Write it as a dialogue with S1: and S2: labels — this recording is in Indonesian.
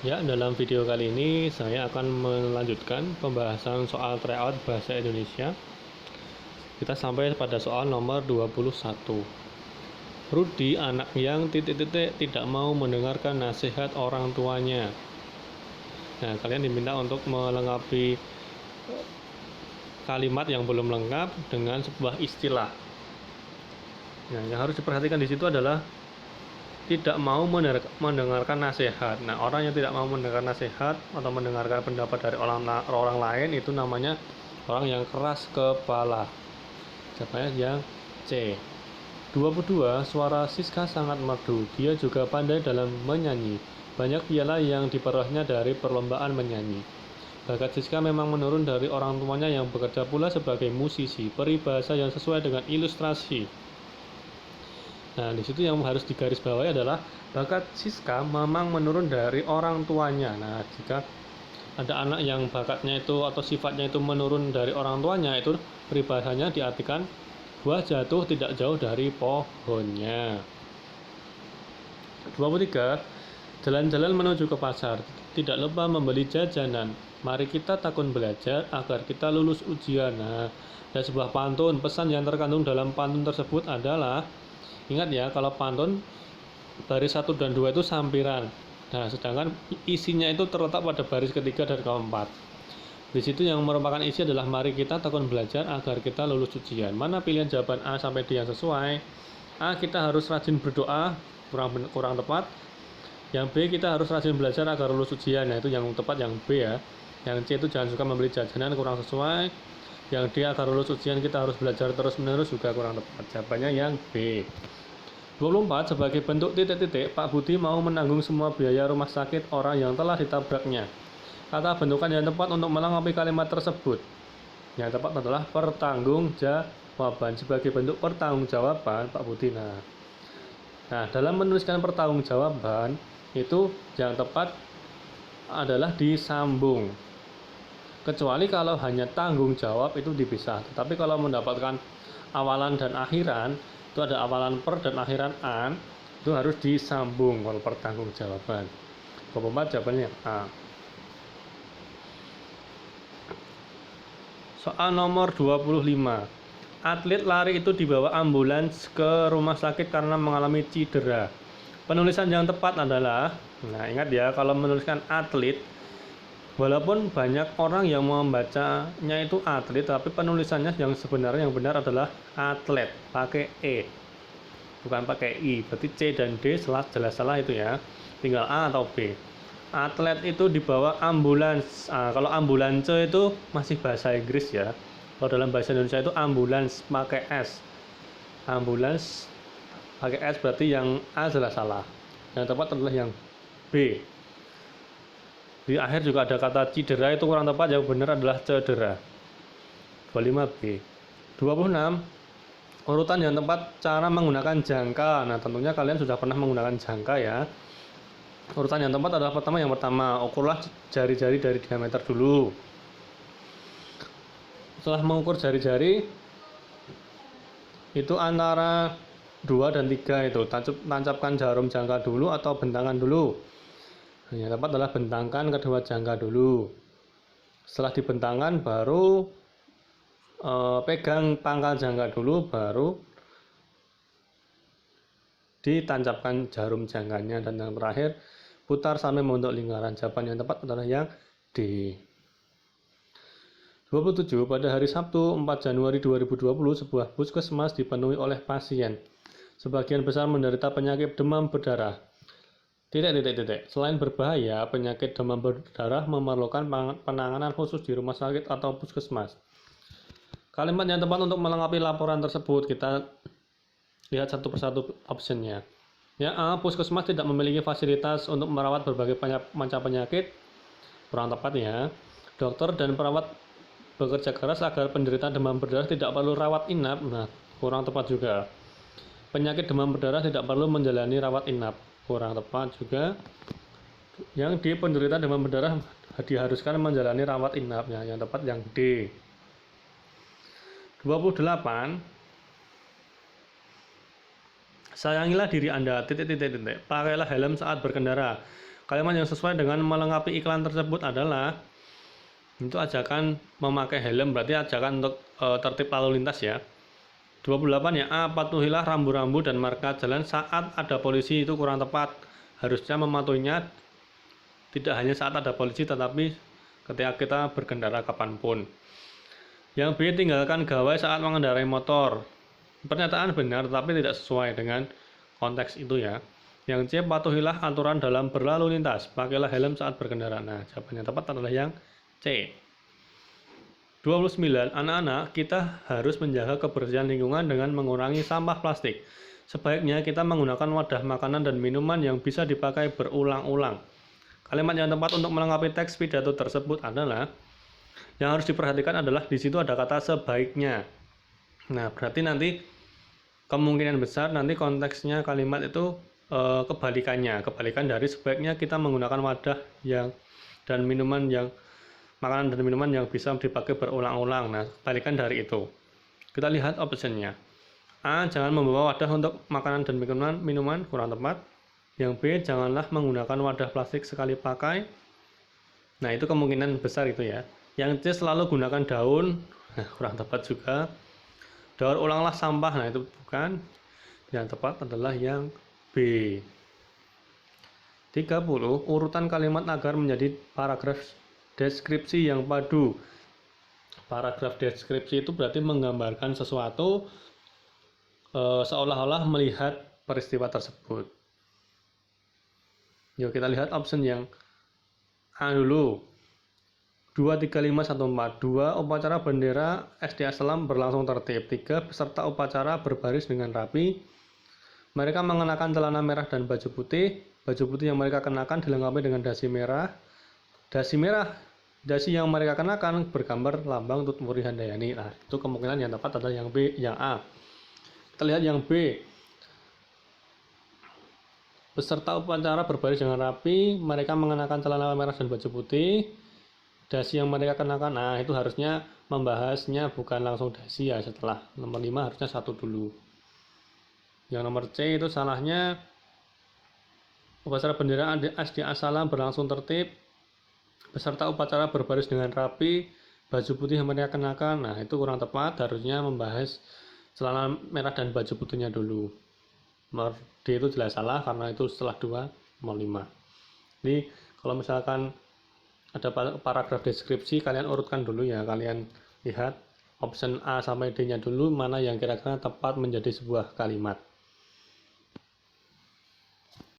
S1: Ya, dalam video kali ini saya akan melanjutkan pembahasan soal tryout bahasa Indonesia. Kita sampai pada soal nomor 21. Rudi, anak yang tidak mau mendengarkan nasihat orang tuanya. Nah, kalian diminta untuk melengkapi kalimat yang belum lengkap dengan sebuah istilah. Nah, yang harus diperhatikan di situ adalah tidak mau mendengarkan nasihat. Nah, orang yang tidak mau mendengarkan nasihat atau mendengarkan pendapat dari orang lain itu namanya orang yang keras kepala. Jawabannya yang C. 22. Suara Siska sangat merdu. Dia juga pandai dalam menyanyi. Banyak piala yang diperolehnya dari perlombaan menyanyi. Bakat Siska memang menurun dari orang tuanya yang bekerja pula sebagai musisi. Peribahasa yang sesuai dengan ilustrasi. Nah, di situ yang harus digarisbawahi adalah bakat Siska memang menurun dari orang tuanya. Nah, jika ada anak yang bakatnya itu atau sifatnya itu menurun dari orang tuanya, itu peribahasanya diartikan buah jatuh tidak jauh dari pohonnya. 23. Jalan-jalan menuju ke pasar, tidak lupa membeli jajanan. Mari kita tekun belajar agar kita lulus ujian. Nah, ada sebuah pantun. Pesan yang terkandung dalam pantun tersebut adalah, ingat ya, kalau pantun baris 1 dan 2 itu sampiran. Nah, sedangkan isinya itu terletak pada baris ketiga dan keempat. Di situ yang merupakan isi adalah mari kita tekun belajar agar kita lulus ujian. Mana pilihan jawaban A sampai D yang sesuai? A, kita harus rajin berdoa, kurang tepat. Yang B, kita harus rajin belajar agar lulus ujian. Nah, itu yang tepat yang B ya. Yang C itu jangan suka membeli jajanan, kurang sesuai. Yang D, agar lulus ujian kita harus belajar terus-menerus, juga kurang tepat. Jawabannya yang B. 24. Sebagai bentuk titik-titik, Pak Budi mau menanggung semua biaya rumah sakit orang yang telah ditabraknya. Kata bentukan yang tepat untuk melengkapi kalimat tersebut. Yang tepat adalah pertanggungjawaban. Sebagai bentuk pertanggungjawaban Pak Budi. Nah, dalam menuliskan pertanggungjawaban itu yang tepat adalah disambung. Kecuali kalau hanya tanggung jawab itu dipisah. Tetapi kalau mendapatkan awalan dan akhiran, itu ada awalan per dan akhiran an, itu harus disambung kalau pertanggungjawaban. 24 jawabannya A. Soal nomor 25. Atlet lari itu dibawa ambulans ke rumah sakit karena mengalami cedera. Penulisan yang tepat adalah, nah ingat ya, kalau menuliskan atlet, walaupun banyak orang yang membacanya itu atlet, tapi penulisannya yang sebenarnya yang benar adalah atlet, pakai E, bukan pakai I. Berarti C dan D jelas salah itu ya. Tinggal A atau B. Atlet itu dibawa ambulans. Kalau ambulans itu masih bahasa Inggris ya. Kalau dalam bahasa Indonesia itu ambulans pakai S. Ambulans pakai S berarti yang A jelas salah. Yang tepat adalah yang B. Di akhir juga ada kata cedera, itu kurang tepat. Yang benar adalah cedera. 25B. 26. Urutan yang tepat cara menggunakan jangka. Nah, tentunya kalian sudah pernah menggunakan jangka ya. Urutan yang tepat adalah yang pertama, ukurlah jari-jari dari diameter dulu. Setelah mengukur jari-jari itu antara 2 dan 3 itu tancapkan jarum jangka dulu atau bentangan dulu. Yang tepat adalah bentangkan kedua jangka dulu. Setelah dibentangkan baru pegang pangkal jangka dulu, baru ditancapkan jarum jangkanya, dan yang terakhir putar sampai membentuk lingkaran. Jawaban yang tepat adalah yang D. 27. Pada hari Sabtu 4 Januari 2020 sebuah puskesmas dipenuhi oleh pasien. Sebagian besar menderita penyakit demam berdarah. Selain berbahaya, penyakit demam berdarah memerlukan penanganan khusus di rumah sakit atau puskesmas. Kalimat yang tepat untuk melengkapi laporan tersebut, kita lihat satu persatu optionnya. Ya, A. Puskesmas tidak memiliki fasilitas untuk merawat berbagai macam penyakit. Kurang tepat ya. Dokter dan perawat bekerja keras agar penderita demam berdarah tidak perlu rawat inap. Nah, kurang tepat juga. Penyakit demam berdarah tidak perlu menjalani rawat inap. Kurang tepat juga. Yang D. Penderita demam berdarah diharuskan menjalani rawat inap. Yang tepat yang D. 28. Sayangilah diri Anda, Pakailah helm saat berkendara. Kalimat yang sesuai dengan melengkapi iklan tersebut adalah itu ajakan memakai helm, berarti ajakan untuk tertib lalu lintas ya. 28 ya, A. Patuhilah rambu-rambu dan marka jalan saat ada polisi, itu kurang tepat. Harusnya mematuhinya tidak hanya saat ada polisi, tetapi ketika kita berkendara kapanpun. Yang B. Tinggalkan gawai saat mengendarai motor. Pernyataan benar, tetapi tidak sesuai dengan konteks itu ya. Yang C. Patuhilah aturan dalam berlalu lintas. Pakailah helm saat berkendara. Nah, jawaban yang tepat adalah yang C. 29. Anak-anak, kita harus menjaga kebersihan lingkungan dengan mengurangi sampah plastik. Sebaiknya kita menggunakan wadah makanan dan minuman yang bisa dipakai berulang-ulang. Kalimat yang tepat untuk melengkapi teks pidato tersebut adalah, yang harus diperhatikan adalah di situ ada kata sebaiknya. Nah, berarti nanti kemungkinan besar nanti konteksnya kalimat itu kebalikan dari sebaiknya kita menggunakan wadah dan makanan dan minuman yang bisa dipakai berulang-ulang. Nah, kebalikan dari itu. Kita lihat optionnya. A. Jangan membawa wadah untuk makanan dan minuman, kurang tepat. Yang B. Janganlah menggunakan wadah plastik sekali pakai. Nah, itu kemungkinan besar itu ya. Yang C. Selalu gunakan daun. Nah, kurang tepat juga. Daur ulanglah sampah. Nah, itu bukan. Yang tepat adalah yang B. 30. Urutan kalimat agar menjadi paragraf deskripsi yang padu. Paragraf deskripsi itu berarti menggambarkan sesuatu seolah-olah melihat peristiwa tersebut. Yuk kita lihat option yang A dulu. 2, 3, 5, 1, 4. 2. Upacara bendera SDA Selam berlangsung tertib. 3. Peserta upacara berbaris dengan rapi. Mereka mengenakan celana merah dan baju putih. Baju putih yang mereka kenakan dilengkapi dengan dasi merah. Dasi yang mereka kenakan bergambar lambang Tutmuri Handayani. Nah, itu kemungkinan yang tepat adalah yang B, yang A. Kita lihat yang B. Peserta upacara berbaris dengan rapi, mereka mengenakan celana merah dan baju putih. Dasi yang mereka kenakan, nah itu harusnya membahasnya bukan langsung dasi ya, setelah nomor 5 harusnya 1 dulu. Yang nomor C itu salahnya, upacara bendera SDA Salam berlangsung tertib, peserta upacara berbaris dengan rapi, baju putih yang mereka kenakan. Nah, itu kurang tepat, harusnya membahas celana merah dan baju putihnya dulu. Nomor D itu jelas salah karena itu setelah 2, nomor 5. Jadi, kalau misalkan ada paragraf deskripsi, kalian urutkan dulu ya, kalian lihat option A sampai D-nya dulu, mana yang kira-kira tepat menjadi sebuah kalimat.